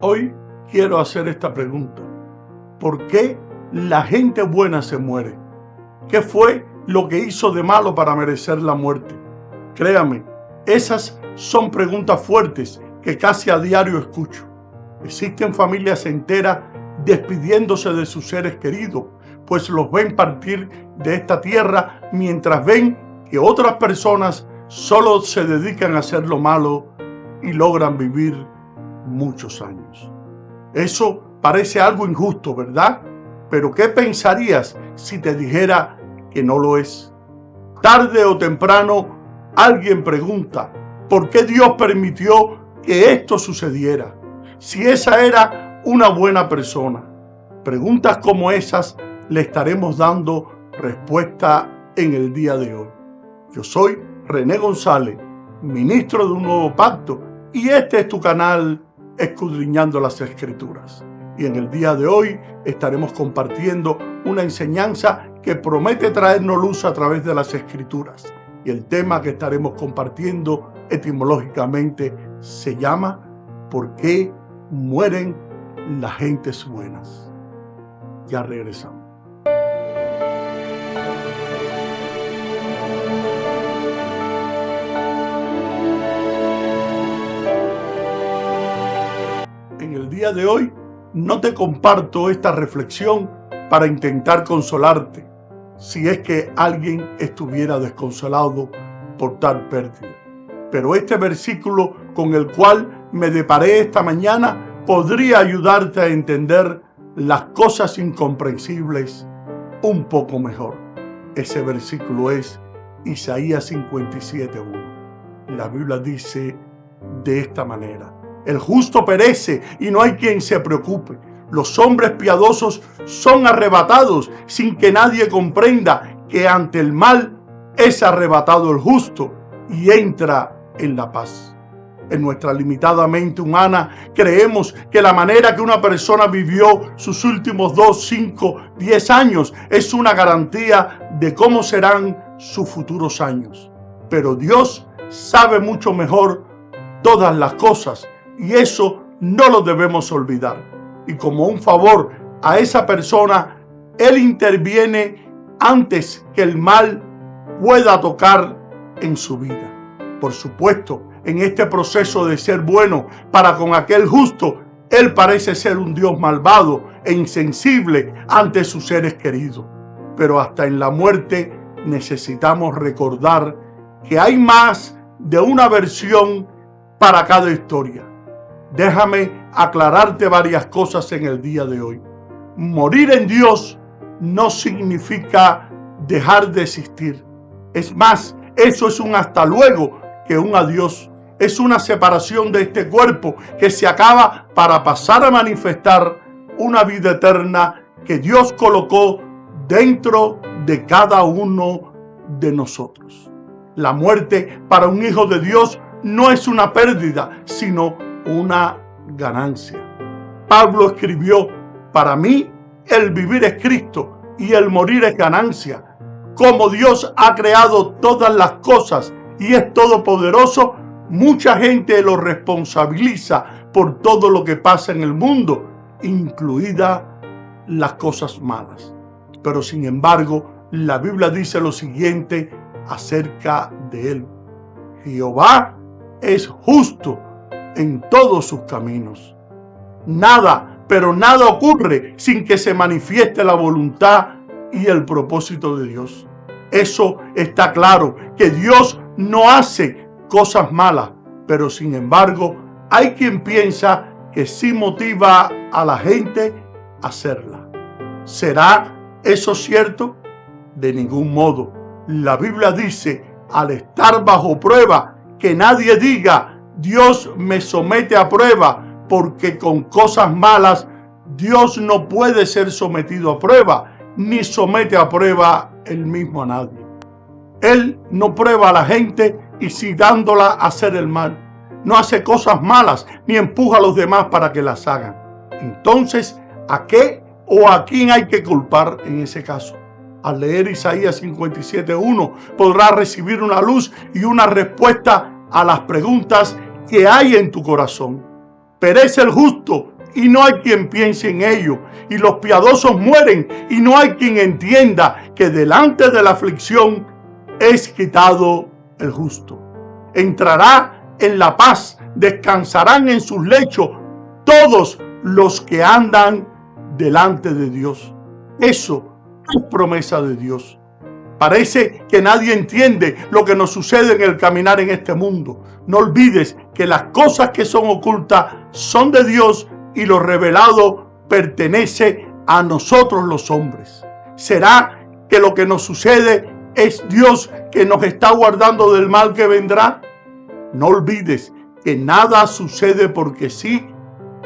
Hoy quiero hacer esta pregunta. ¿Por qué la gente buena se muere? ¿Qué fue lo que hizo de malo para merecer la muerte? Créame, esas son preguntas fuertes que casi a diario escucho. Existen familias enteras despidiéndose de sus seres queridos, pues los ven partir de esta tierra mientras ven que otras personas solo se dedican a hacer lo malo y logran vivir muchos años. Eso parece algo injusto, ¿verdad? Pero ¿qué pensarías si te dijera que no lo es? Tarde o temprano alguien pregunta, ¿por qué Dios permitió que esto sucediera? Si esa era una buena persona. Preguntas como esas le estaremos dando respuesta en el día de hoy. Yo soy René González, ministro de un nuevo pacto, y este es tu canal Escudriñando las Escrituras. Y en el día de hoy estaremos compartiendo una enseñanza que promete traernos luz a través de las Escrituras. Y el tema que estaremos compartiendo etimológicamente se llama ¿por qué mueren las gentes buenas? Ya regresamos. En el día de hoy no te comparto esta reflexión para intentar consolarte, si es que alguien estuviera desconsolado por tal pérdida. Pero este versículo con el cual me deparé esta mañana podría ayudarte a entender las cosas incomprensibles un poco mejor. Ese versículo es Isaías 57:1. La Biblia dice de esta manera: el justo perece y no hay quien se preocupe. Los hombres piadosos son arrebatados sin que nadie comprenda que ante el mal es arrebatado el justo y entra en la paz. En nuestra limitada mente humana creemos que la manera que una persona vivió sus últimos 2, 5, 10 años es una garantía de cómo serán sus futuros años. Pero Dios sabe mucho mejor todas las cosas y eso no lo debemos olvidar. Y como un favor a esa persona, Él interviene antes que el mal pueda tocar en su vida. Por supuesto, en este proceso de ser bueno para con aquel justo, Él parece ser un Dios malvado e insensible ante sus seres queridos. Pero hasta en la muerte necesitamos recordar que hay más de una versión para cada historia. Déjame aclararte varias cosas en el día de hoy. Morir en Dios no significa dejar de existir. Es más, eso es un hasta luego que un adiós. Es una separación de este cuerpo que se acaba para pasar a manifestar una vida eterna que Dios colocó dentro de cada uno de nosotros. La muerte para un hijo de Dios no es una pérdida, sino una ganancia. Pablo escribió: para mí el vivir es Cristo y el morir es ganancia. Como Dios ha creado todas las cosas y es todopoderoso, mucha gente lo responsabiliza por todo lo que pasa en el mundo, incluidas las cosas malas. Pero sin embargo, la Biblia dice lo siguiente acerca de Él: Jehová es justo en todos sus caminos. Nada, pero nada ocurre sin que se manifieste la voluntad y el propósito de Dios. Eso está claro, que Dios no hace cosas malas, pero sin embargo hay quien piensa que sí motiva a la gente a hacerla. ¿Será eso cierto? De ningún modo. La Biblia dice, al estar bajo prueba, que nadie diga: Dios me somete a prueba, porque con cosas malas Dios no puede ser sometido a prueba, ni somete a prueba él mismo a nadie. Él no prueba a la gente incitándola a hacer el mal. No hace cosas malas, ni empuja a los demás para que las hagan. Entonces, ¿a qué o a quién hay que culpar en ese caso? Al leer Isaías 57:1 podrás recibir una luz y una respuesta a las preguntas que hay en tu corazón. ¿Perece el justo y no hay quien piense en ello, y los piadosos mueren y no hay quien entienda que delante de la aflicción es quitado el justo. Entrará en la paz, descansarán en sus lechos todos los que andan delante de Dios. Eso es promesa de Dios. Parece que nadie entiende lo que nos sucede en el caminar en este mundo. No olvides que las cosas que son ocultas son de Dios y lo revelado pertenece a nosotros los hombres. ¿Será que lo que nos sucede es Dios que nos está guardando del mal que vendrá? No olvides que nada sucede porque sí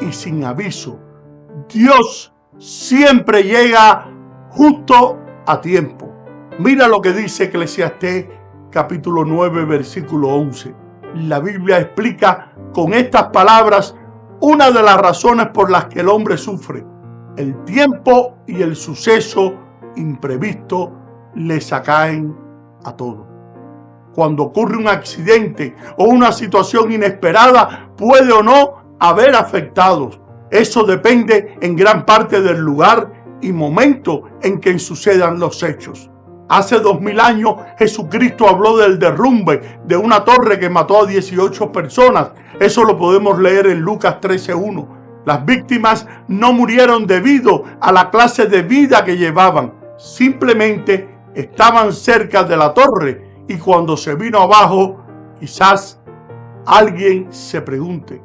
y sin aviso. Dios siempre llega justo a tiempo. Mira lo que dice Eclesiastés capítulo 9 versículo 11. La Biblia explica con estas palabras una de las razones por las que el hombre sufre. El tiempo y el suceso imprevisto les acaen a todos. Cuando ocurre un accidente o una situación inesperada, puede o no haber afectados. Eso depende en gran parte del lugar y momento en que sucedan los hechos. Hace 2000 años Jesucristo habló del derrumbe de una torre que mató a 18 personas. Eso lo podemos leer en Lucas 13:1. Las víctimas no murieron debido a la clase de vida que llevaban. Simplemente estaban cerca de la torre y cuando se vino abajo, quizás alguien se pregunte,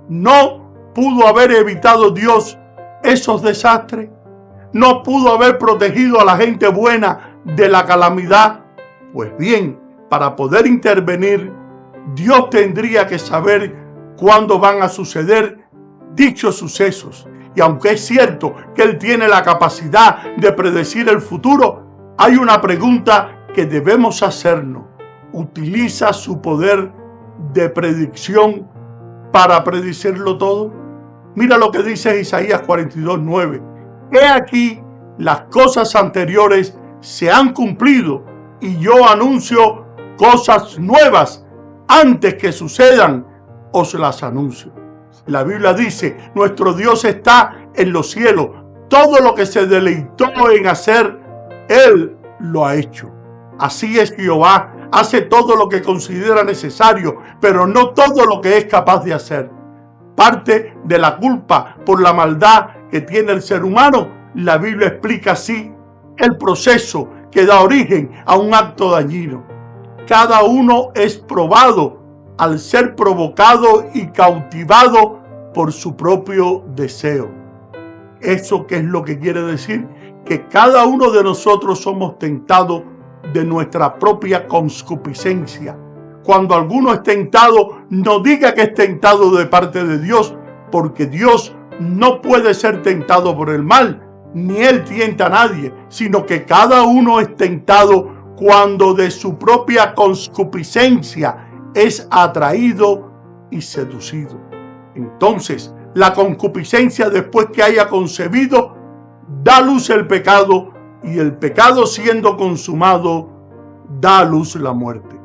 ¿no pudo haber evitado Dios esos desastres? ¿No pudo haber protegido a la gente buena de la calamidad? Pues bien, para poder intervenir, Dios tendría que saber cuándo van a suceder dichos sucesos. Y aunque es cierto que Él tiene la capacidad de predecir el futuro, hay una pregunta que debemos hacernos. ¿Utiliza su poder de predicción para predecirlo todo? Mira lo que dice Isaías 42:9. He aquí, las cosas anteriores se han cumplido y yo anuncio cosas nuevas. Antes que sucedan, os las anuncio. La Biblia dice, nuestro Dios está en los cielos. Todo lo que se deleitó en hacer, Él lo ha hecho. Así es Jehová, hace todo lo que considera necesario, pero no todo lo que es capaz de hacer. Parte de la culpa por la maldad que tiene el ser humano, la Biblia explica así el proceso que da origen a un acto dañino. Cada uno es probado al ser provocado y cautivado por su propio deseo. ¿Eso qué es lo que quiere decir? Que cada uno de nosotros somos tentados de nuestra propia concupiscencia. Cuando alguno es tentado, no diga que es tentado de parte de Dios, porque Dios no puede ser tentado por el mal, ni Él tienta a nadie, sino que cada uno es tentado cuando de su propia concupiscencia es atraído y seducido. Entonces, la concupiscencia, después que haya concebido, da a luz el pecado, y el pecado siendo consumado, da a luz la muerte.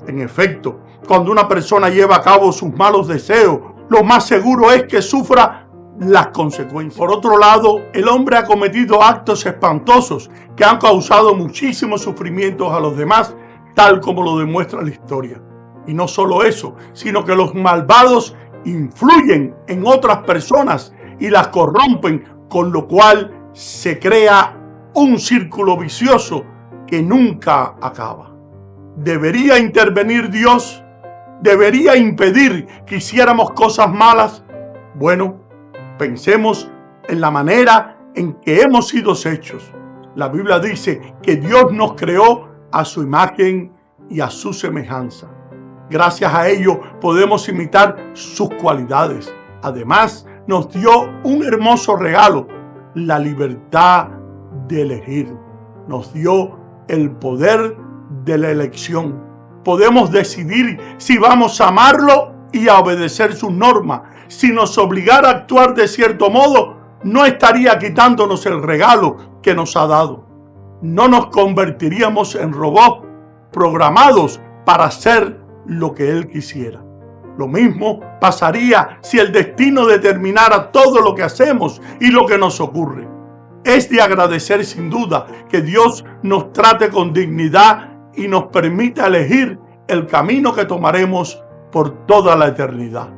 En efecto, cuando una persona lleva a cabo sus malos deseos, lo más seguro es que sufra las consecuencias. Por otro lado, el hombre ha cometido actos espantosos que han causado muchísimos sufrimientos a los demás, tal como lo demuestra la historia. Y no solo eso, sino que los malvados influyen en otras personas y las corrompen, con lo cual se crea un círculo vicioso que nunca acaba. ¿Debería intervenir Dios? ¿Debería impedir que hiciéramos cosas malas? Bueno, pensemos en la manera en que hemos sido hechos. La Biblia dice que Dios nos creó a su imagen y a su semejanza. Gracias a ello podemos imitar sus cualidades. Además, nos dio un hermoso regalo, la libertad de elegir. Nos dio el poder de la elección. Podemos decidir si vamos a amarlo y a obedecer sus normas. Si nos obligara a actuar de cierto modo, no estaría quitándonos el regalo que nos ha dado. No nos convertiríamos en robots programados para hacer lo que Él quisiera. Lo mismo pasaría si el destino determinara todo lo que hacemos y lo que nos ocurre. Es de agradecer sin duda que Dios nos trate con dignidad y nos permita elegir el camino que tomaremos por toda la eternidad.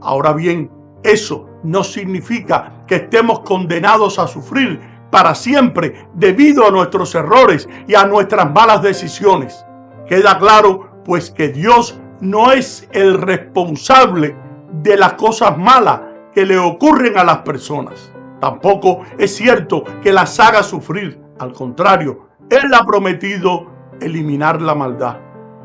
Ahora bien, eso no significa que estemos condenados a sufrir para siempre debido a nuestros errores y a nuestras malas decisiones. Queda claro, pues, que Dios no es el responsable de las cosas malas que le ocurren a las personas. Tampoco es cierto que las haga sufrir. Al contrario, Él ha prometido eliminar la maldad.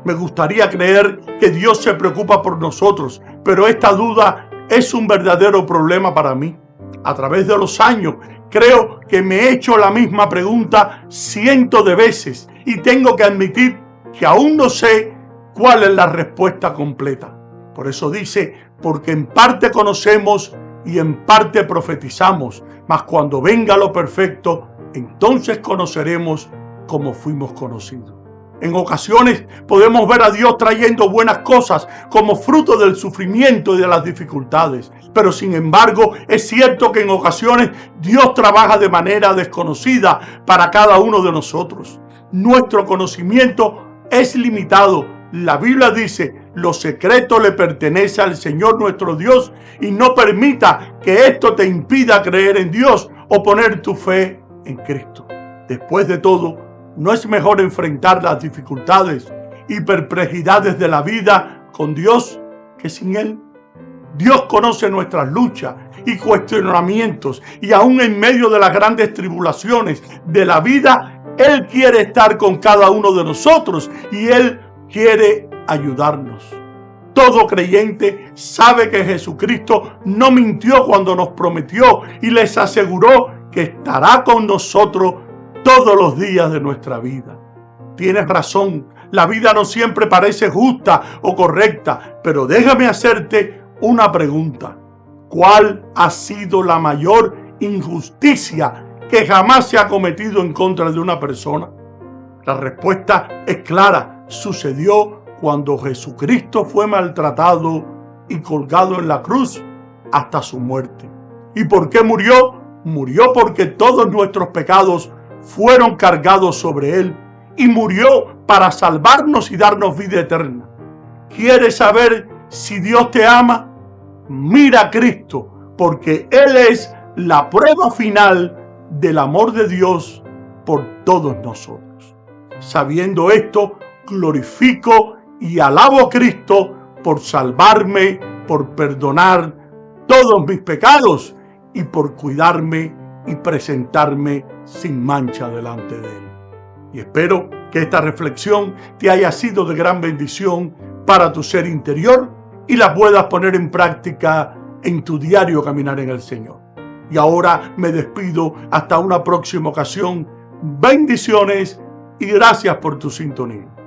Me gustaría creer que Dios se preocupa por nosotros, pero esta duda es un verdadero problema para mí. A través de los años, creo que me he hecho la misma pregunta cientos de veces y tengo que admitir que aún no sé cuál es la respuesta completa. Por eso dice, porque en parte conocemos y en parte profetizamos, mas cuando venga lo perfecto, entonces conoceremos como fuimos conocidos. En ocasiones podemos ver a Dios trayendo buenas cosas como fruto del sufrimiento y de las dificultades. Pero sin embargo, es cierto que en ocasiones Dios trabaja de manera desconocida para cada uno de nosotros. Nuestro conocimiento es limitado. La Biblia dice, lo secreto le pertenece al Señor nuestro Dios, y no permita que esto te impida creer en Dios o poner tu fe en Cristo. Después de todo, ¿no es mejor enfrentar las dificultades y perplejidades de la vida con Dios que sin Él? Dios conoce nuestras luchas y cuestionamientos, y aún en medio de las grandes tribulaciones de la vida, Él quiere estar con cada uno de nosotros y Él quiere ayudarnos. Todo creyente sabe que Jesucristo no mintió cuando nos prometió y les aseguró que estará con nosotros todos los días de nuestra vida. Tienes razón, la vida no siempre parece justa o correcta, pero déjame hacerte una pregunta. ¿Cuál ha sido la mayor injusticia que jamás se ha cometido en contra de una persona? La respuesta es clara. Sucedió cuando Jesucristo fue maltratado y colgado en la cruz hasta su muerte. ¿Y por qué murió? Murió porque todos nuestros pecados fueron cargados sobre Él, y murió para salvarnos y darnos vida eterna. ¿Quieres saber si Dios te ama? Mira a Cristo, porque Él es la prueba final del amor de Dios por todos nosotros. Sabiendo esto, glorifico y alabo a Cristo por salvarme, por perdonar todos mis pecados y por cuidarme y presentarme sin mancha delante de Él. Y espero que esta reflexión te haya sido de gran bendición para tu ser interior y la puedas poner en práctica en tu diario caminar en el Señor. Y ahora me despido hasta una próxima ocasión. Bendiciones y gracias por tu sintonía.